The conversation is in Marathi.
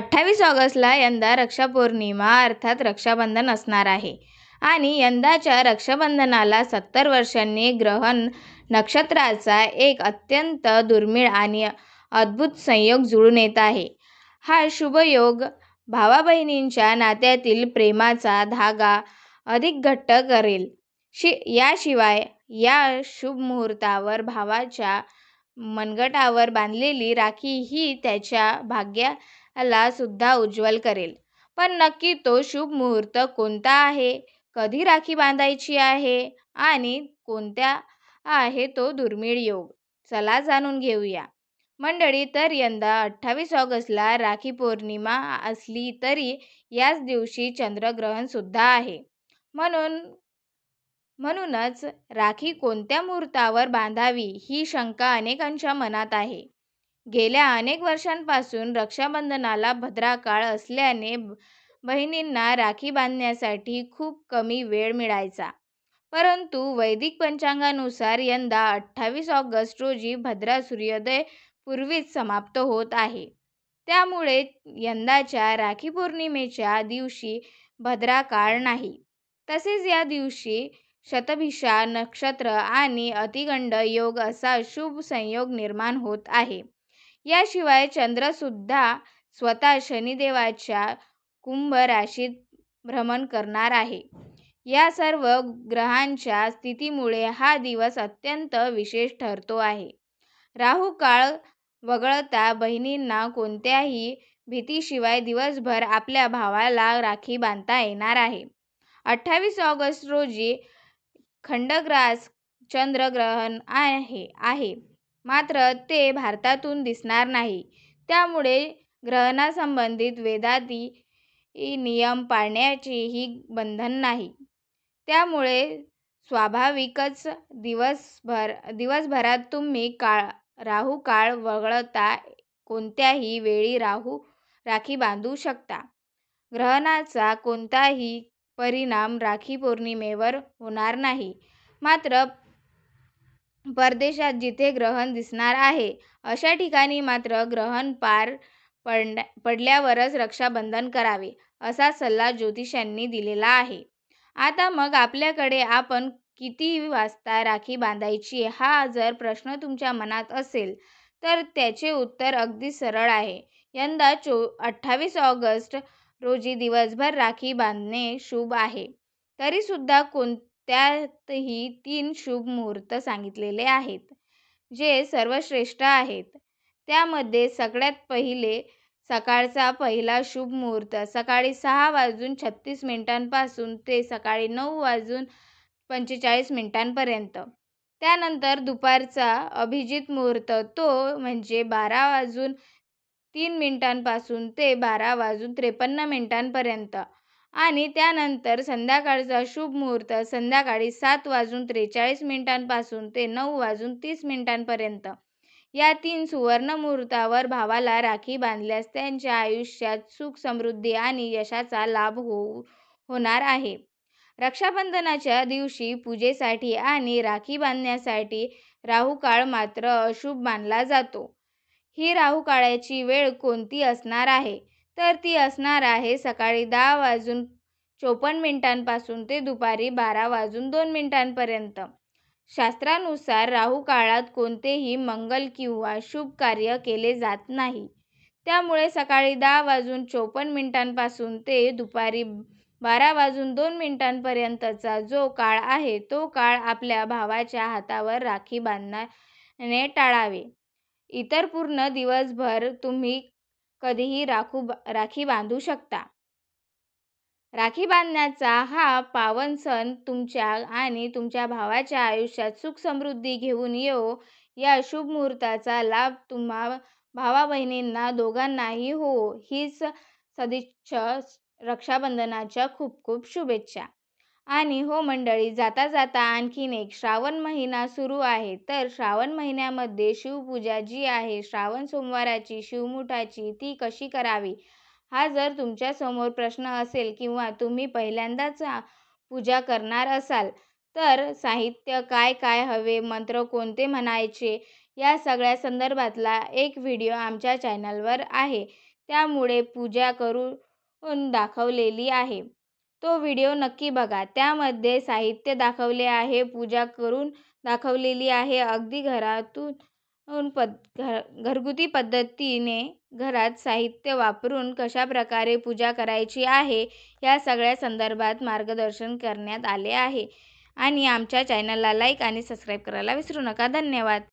28 ऑगस्टला यंदा रक्षापौर्णिमा अर्थात रक्षाबंधन असणार आहे आणि यंदाच्या रक्षाबंधनाला 70 वर्षांनी ग्रहण नक्षत्राचा एक अत्यंत दुर्मिळ आणि अद्भुत संयोग जुळून येत आहे. हा शुभयोग भावा-बहिणींच्या नात्यातील प्रेमाचा धागा अधिक घट्ट करेल. याशिवाय या शुभ मुहूर्तावर भावाच्या मनगटावर बांधलेली राखी ही त्याच्या भाग्याला सुद्धा उज्ज्वल करेल. पण नक्की तो शुभ मुहूर्त कोणता आहे? कधी राखी बांधायची आहे? आणि कोणत्या आहे तो दुर्मिळ योग? चला जाणून घेऊया. मंडळी, तर यंदा 28 ऑगस्टला राखी पौर्णिमा असली तरी याच दिवशी चंद्रग्रहण सुद्धा आहे. म्हणूनच राखी कोणत्या मुहूर्तावर बांधावी ही शंका अनेकांच्या मनात आहे. गेल्या अनेक वर्षांपासून रक्षाबंधनाला भद्राकाळ असल्याने बहिणींना राखी बांधण्यासाठी खूप कमी वेळ मिळायचा. परंतु वैदिक पंचांगानुसार यंदा 28 ऑगस्ट रोजी भद्रा सूर्योदय पूर्वीच समाप्त होत आहे. त्यामुळे यंदाच्या राखी पौर्णिमेच्या दिवशी भद्राकाळ नाही. तसेच या दिवशी शतभिषा नक्षत्र आणि अतिगंड योग असा शुभ संयोग निर्माण होत आहे. याशिवाय चंद्रसुद्धा स्वतः शनिदेवाच्या कुंभ राशीत भ्रमण करणार आहे. या सर्व ग्रहांच्या स्थितीमुळे हा दिवस अत्यंत विशेष ठरतो आहे. राहू काळ वगळता बहिणींना कोणत्याही भीतीशिवाय दिवसभर आपल्या भावाला राखी बांधता येणार आहे. 28 ऑगस्ट रोजी खंडग्रास चंद्रग्रहण आहे, मात्र ते भारतातून दिसणार नाही. त्यामुळे ग्रहणासंबंधित वेदाती नियम पाळण्याचेही बंधन नाही. त्यामुळे स्वाभाविकच दिवसभरात तुम्ही राहू काळ वगळता कोणत्याही वेळी राखी बांधू शकता. ग्रहणाचा कोणताही परिणाम राखी पौर्णिमेवर होणार नाही. मात्र परदेशात जिथे ग्रहण दिसणार आहे अशा ठिकाणी मात्र ग्रहण पार पडल्यावरच रक्षाबंधन करावे असा सल्ला ज्योतिषांनी दिलेला आहे. आता मग आपल्याकडे आपण किती वाजता राखी बांधायची हा जर प्रश्न तुमच्या मनात असेल तर त्याचे उत्तर अगदी सरळ आहे. यंदा 28 ऑगस्ट रोजी दिवसभर राखी बांधणे शुभ आहे. तरीसुद्धा त्यातही 3 शुभ मुहूर्त सांगितलेले आहेत, जे सर्वश्रेष्ठ आहेत. त्यामध्ये सगळ्यात पहिले सकाळचा पहिला शुभ मुहूर्त सकाळी 6:36 पासून ते सकाळी 9:45 पर्यंत. त्यानंतर दुपारचा अभिजित मुहूर्त तो म्हणजे 12:03 पासून ते 12:53 पर्यंत. आणि त्यानंतर संध्याकाळचा शुभ मुहूर्त संध्याकाळी 7:43 पासून ते 9:30 पर्यंत. या 3 सुवर्ण मुहूर्तावर भावाला राखी बांधल्यास त्यांच्या आयुष्यात सुख, समृद्धी आणि यशाचा लाभ होणार आहे. रक्षाबंधनाच्या दिवशी पूजेसाठी आणि राखी बांधण्यासाठी राहू काळ मात्र अशुभ मानला जातो. ही राहू काळाची वेळ कोणती असणार आहे? तर ती असणार आहे सकाळी 10:54 पासून ते दुपारी 12:02 पर्यंत. शास्त्रानुसार राहू काळात कोणतेही मंगल किंवा शुभ कार्य केले जात नाही. त्यामुळे सकाळी 10:54 पासून ते दुपारी 12:02 पर्यंतचा जो काळ आहे तो काळ आपल्या भावाच्या हातावर राखी बांधणे टाळावे. इतर पूर्ण दिवसभर तुम्ही कधीही राखी बांधू शकता. राखी बांधण्याचा हा पावन सण तुमच्या आणि तुमच्या भावाच्या आयुष्यात सुख समृद्धी घेऊन येवो या शुभ मुहूर्ताचा लाभ तुम्हा भावा-बहिणींना दोघांनाही हो. हीच सदिच्छा रक्षाबंधनाच्या खूप खूप शुभेच्छा. आणि हो मंडळी, जाता जाता आणखीन एक श्रावण महिना सुरू आहे. तर श्रावण महिन्यामध्ये शिवपूजा जी आहे श्रावण सोमवाराची शिवमुठाची ती कशी करावी हा जर तुमच्या समोर प्रश्न असेल किंवा तुम्ही पहिल्यांदाच पूजा करणार असाल तर साहित्य काय काय हवे, मंत्र कोणते म्हणायचे या सगळ्या संदर्भातला एक व्हिडिओ आमच्या चॅनलवर आहे. त्यामुळे पूजा करून दाखवलेली आहे. तो व्हिडिओ नक्की बघा. त्यामध्ये साहित्य दाखवले आहे, पूजा करून दाखवलेली आहे. अगदी घरगुती पद्धतीने घरात साहित्य वापरून कशाप्रकारे पूजा करायची आहे, या सगळ्या संदर्भात मार्गदर्शन करण्यात आले आहे. आणि आमच्या चॅनलला लाईक आणि सबस्क्राईब करायला विसरू नका. धन्यवाद.